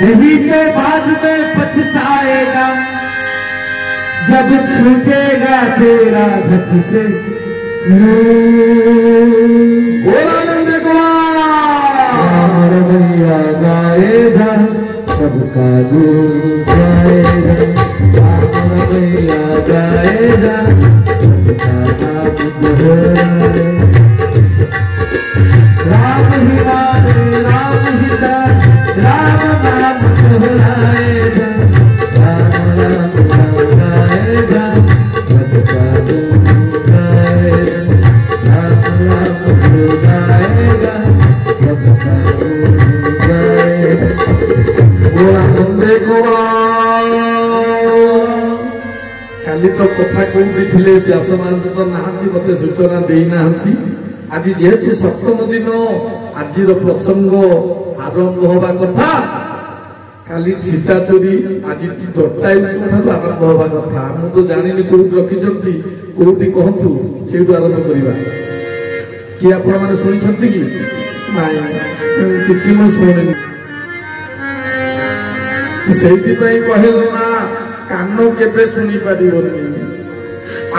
यही के बाद में पछताएगा जब छूटेगा तेरा धक से बोला नंद कुमार भैया गाए जा कब का गुस्साएगा भैया गाए जा कब का नाम दोहराए राम ही माने राम ही दान राम नाम दोहराए जा राम राम नाम गाए जा कब का गाए राम राम गाएगा कब का गाएगा बोला नंदे कुमार काली तो कथा कौटी व्यासमान तो नहांती मते सूचना देना आज जेहेतु सप्तम दिन आज प्रसंग आरंभ हवा कथा काली सीता चोरी आज जटायु आरंभ हवा कथा मु तो जानी कौटी रखी कौटी कहतु से आरंभ करवा कि आपण मैंने शुणी कि नाई किसी शुणी से कहल ना कान केबे शुणी पारिबनी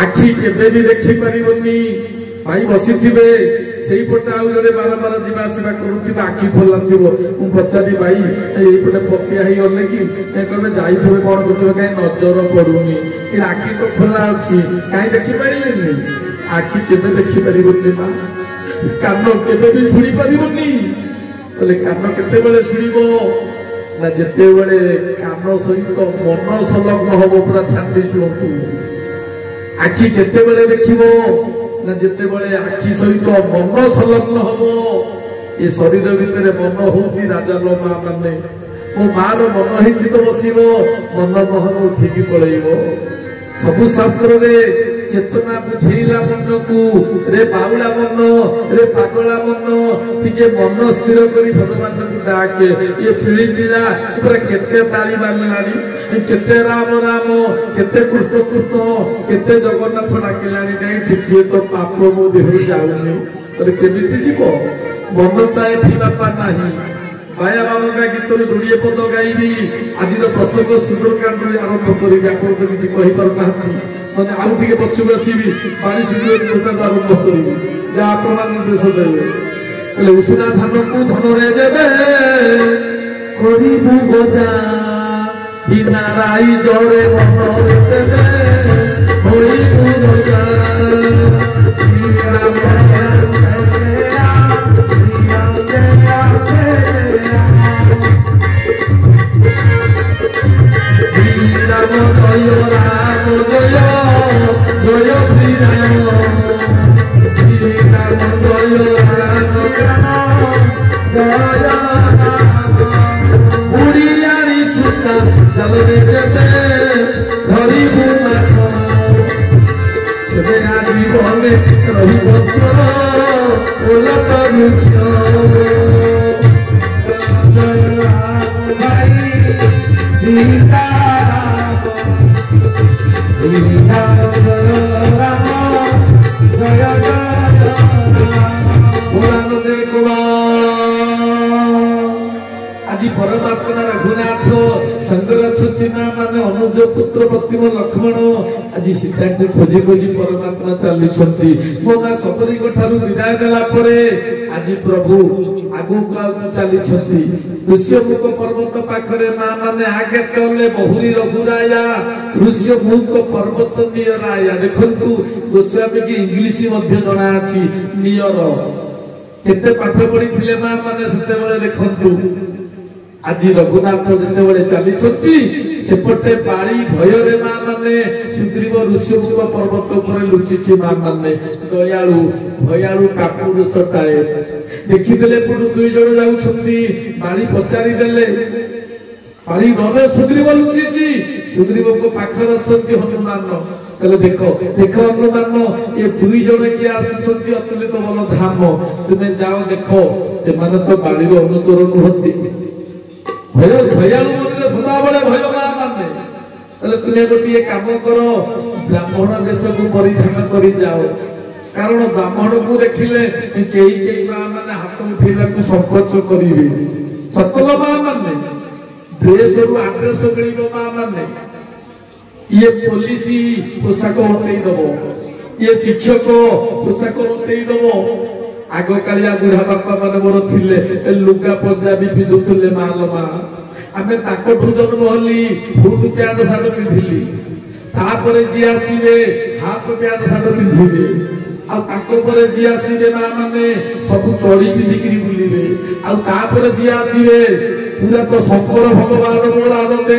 आखि केबे भी देखि पारिबनी भाई बसी थे से पटे आउ जड़े बारंबार जावासवा करुवा आखि खोला थी मुझे पचारि भाई ये पतिया गले कि कहे जाइए कौन कर कहीं नजर पड़ूनी आखि तो खोला अच्छी कहीं देखिपारे आखि केबे देखिपारे ना कान केबे भी शुणी पारिबनी बोले कान केते शुणव ना जिते बड़े कान सहित मन संलग्न हम पूरा ध्यान दे शुणु आखि केते देखिब ना जिते बड़े आखि सहित मन संलग्न हम ये शरीर भितर मन हूँ राजा लो माँ मैंने मो मार मन ही तो बसब मन महल उठिकी पलैब सबु शास्त्र रे चेतना बुझेला मन को रे बाउला मन रे पागला मन टिके मन स्थिर करी भगवान को डाके ये पीढ़ी पीढ़ा पूरा केते ताली मारलानी केते राम राम केते कृष्ण कृष्ण केते जगन्नाथ डाकिलानी कहीं टिके तो पाप मो देह जाऊनी अरे केमिति जीव मनता एठी बापा नाही बाया बाबा का गीत जोड़िए पद गाइबी आज प्रसंग सुंदरकांड आरंभ करी आप तो किसी कहीपर ना मैंने आउ टे पक्षक आसबि पानी सुंदर आरंभ करी जहाँ आप निर्देश देवे उसुना धान को धनरे जेबे करिबु गजा बिना राई जरे मन देबे होइबु गजा राम जय राम जय जय श्री राम श्री राम जय राम जय उड़ियारी सुता जलरे देते धरिबु माछ तेरे आजीवने रही भद्र ओलट रुच जय राम भाई सीता आज परमात्मा रघुनाथ शंकर माने अनुज पुत्र प्रतिम लक्ष्मण आज सीता को खोजी खोजी परमात्मा चली मो माँ सतरी विदाय देला आज प्रभु आगु चली ऋष्यमुख पर्वत पाखरे माँ माने आगे चले बहुरी रघुराया ऋष्यमुख पर्वत नियराया देखंतु गोस्वामी की इंग्लिश मध्य जना अछि नियर केते पाठ पढ़ी थिले माँ माने सेते बेले देखंतु आज रघुनाथ जिते बड़े चली सेपटे पाड़ी भयर माँ माने सुग्रीव ऋष्यमुख पर्वत पर लुचि माँ माने दयालु भयालु कापुरुषटाए देखीदे पुणी दुई जन जाऊँगी पाड़ी पचारि देले पाड़ी नल सुग्रीव लुचि सुग्रीव को पाखर अच्छा हनुमान कहले देखो देखो हनुमान ये दुई जन किए आसुंच अतुलित बल धाम तुम्हें जाओ देखो एमाने तो बाड़ी अनुचर नुहति भय भयालु मन सदा बड़े भय माँ माने तुम्हें गोटे कम कर ब्राह्मण वेश को परिधान कर जाओ कारण ब्राह्मण को देखिले कई माँ मैंने हाथ उठेगा संकोच करेंगे सकल माँ मैंने ଦେଶରୁ ଆଦେଶ ମିଳିବ ମା ମାନେ ଇଏ ପୋଲିସ ପୋଷାକ ବତେଇ ଦବ, ଇଏ ଶିକ୍ଷକ ପୋଷାକ ବତେଇ ଦବ। ଆଗ କାଳିଆ ବୁଢା ବାପା ମାନେ ମୋର ଥିଲେ ଲୁଗା ପଞ୍ଜାବୀ ପିନ୍ଧୁଥିଲେ ମାଲ ମା। ଆମେ ତାଙ୍କଠୁ ଜନ୍ମ ହେଲି ଫୁଟ ପ୍ୟାଣ୍ଟ ସାର୍ଟ ପିନ୍ଧିଲି, ତାପରେ ଯିଏ ଆସିବେ ହାଫ ପ୍ୟାଣ୍ଟ ସାର୍ଟ ପିନ୍ଧିବେ, ଆଉ ତାଙ୍କ ପରେ ଯିଏ ଆସିବେ ମା ମାନେ ସବୁ ଚଢି ପିନ୍ଧିକିରି ବୁଲିବେ, ଆଉ ତାପରେ ଯିଏ ଆସିବେ ପୁରା ତ ଶଙ୍କର ଭଗବାନ ମୋର ଆନନ୍ଦ